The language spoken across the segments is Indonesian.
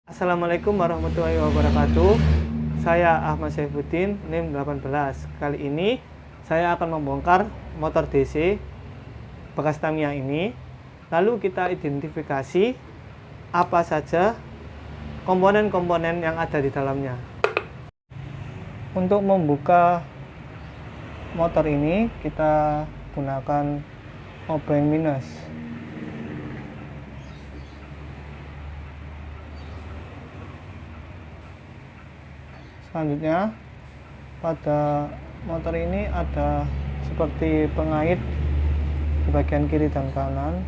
Assalamualaikum warahmatullahi wabarakatuh. Saya Ahmad Saifuddin, NIM 18. Kali ini saya akan membongkar motor DC bekas Tamiya ini. Lalu kita identifikasi apa saja komponen-komponen yang ada di dalamnya. Untuk membuka motor ini kita gunakan obeng minus. Selanjutnya, pada motor ini ada seperti pengait di bagian kiri dan kanan.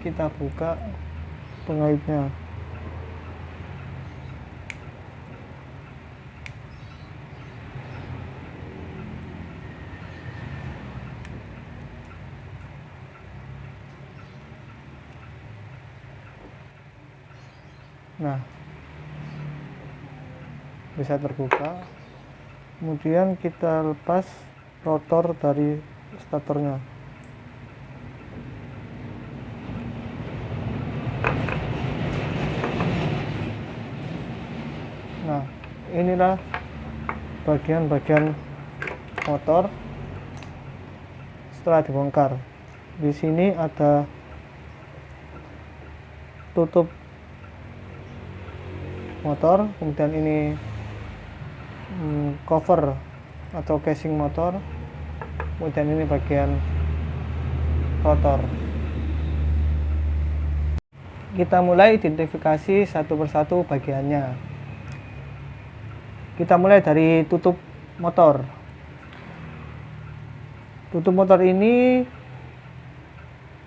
Kita buka pengaitnya. Nah, bisa terbuka. Kemudian kita lepas rotor dari statornya. Nah, inilah bagian-bagian motor setelah dibongkar. Di sini ada tutup motor, kemudian ini cover atau casing motor, kemudian ini bagian rotor. Kita mulai identifikasi satu persatu bagiannya. Kita mulai dari tutup motor. Tutup motor ini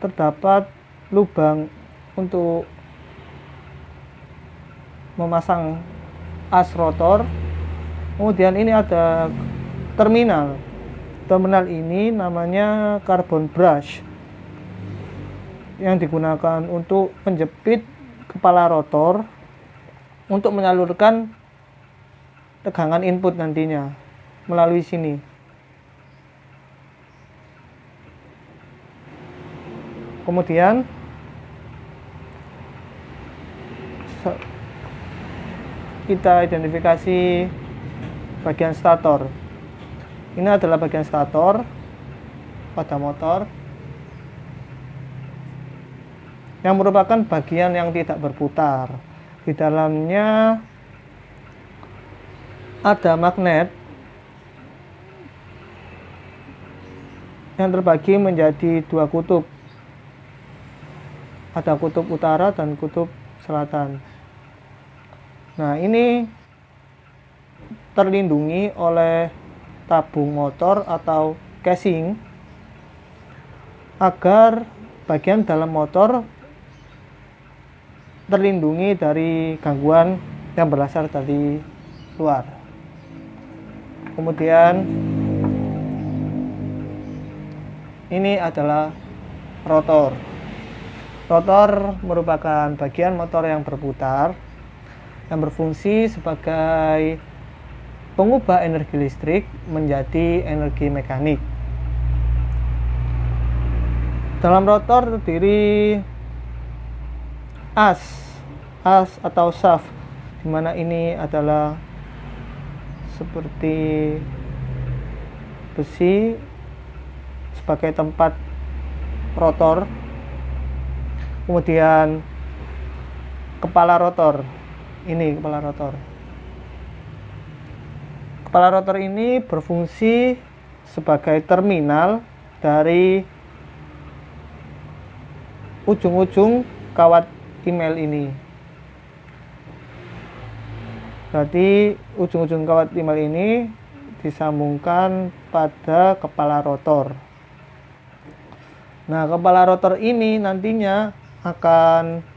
terdapat lubang untuk memasang as rotor. Kemudian ini ada terminal. Terminal ini namanya carbon brush yang digunakan untuk menjepit kepala rotor untuk menyalurkan tegangan input nantinya melalui sini. Kemudian kita identifikasi bagian stator. Ini adalah bagian stator pada motor yang merupakan bagian yang tidak berputar. Di dalamnya ada magnet yang terbagi menjadi dua kutub. Ada kutub utara dan kutub selatan. Nah, ini terlindungi oleh tabung motor atau casing agar bagian dalam motor terlindungi dari gangguan yang berasal dari luar. Kemudian ini adalah rotor. Rotor merupakan bagian motor yang berputar yang berfungsi sebagai pengubah energi listrik menjadi energi mekanik. Dalam rotor terdiri as atau shaft, di mana ini adalah seperti besi sebagai tempat rotor. Kemudian kepala rotor. Ini kepala rotor. Kepala rotor ini berfungsi sebagai terminal dari ujung-ujung kawat email ini. Berarti ujung-ujung kawat email ini disambungkan pada kepala rotor. Nah, kepala rotor ini nantinya akan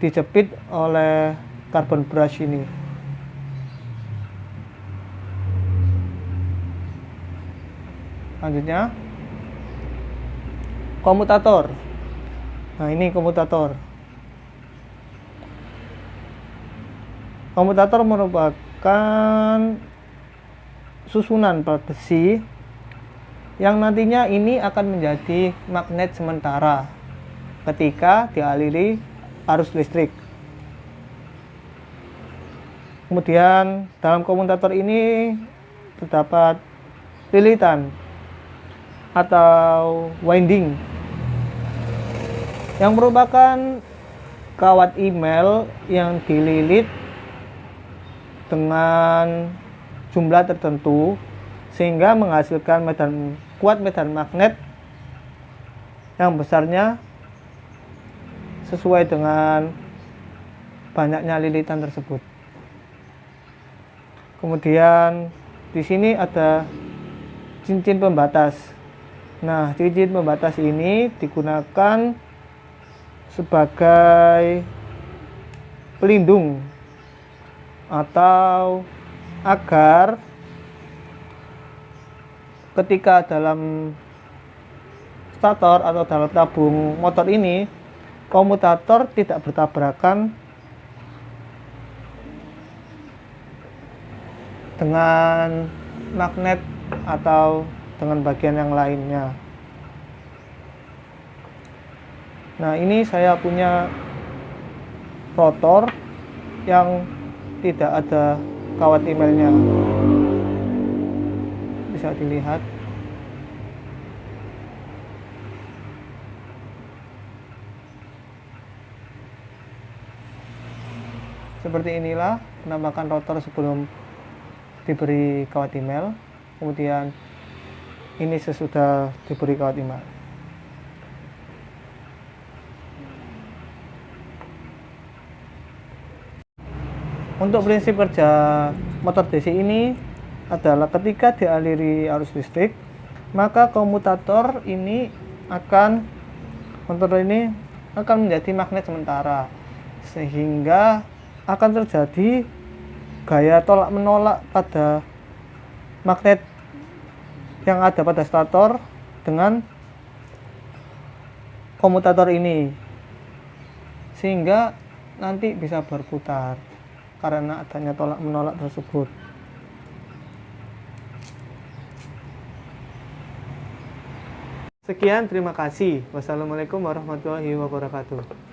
dijepit oleh carbon brush ini. Selanjutnya komutator. Nah, ini komutator. Komutator merupakan susunan plat besi yang nantinya ini akan menjadi magnet sementara ketika dialiri arus listrik. Kemudian dalam komutator ini terdapat lilitan atau winding yang merupakan kawat email yang dililit dengan jumlah tertentu sehingga menghasilkan kuat medan magnet yang besarnya sesuai dengan banyaknya lilitan tersebut. Kemudian di sini ada cincin pembatas. Nah, cincin pembatas ini digunakan sebagai pelindung atau agar ketika dalam stator atau dalam tabung motor ini komutator tidak bertabrakan dengan magnet atau dengan bagian yang lainnya. Nah, ini saya punya rotor yang tidak ada kawat emailnya. Bisa dilihat. Seperti inilah penampakan rotor sebelum diberi kawat email. Kemudian ini sesudah diberi kawat email. Untuk prinsip kerja motor DC ini adalah ketika dialiri arus listrik, maka motor ini akan menjadi magnet sementara, sehingga akan terjadi gaya tolak menolak pada magnet yang ada pada stator dengan komutator ini, sehingga nanti bisa berputar karena adanya tolak menolak tersebut. Sekian, terima kasih. Wassalamualaikum warahmatullahi wabarakatuh.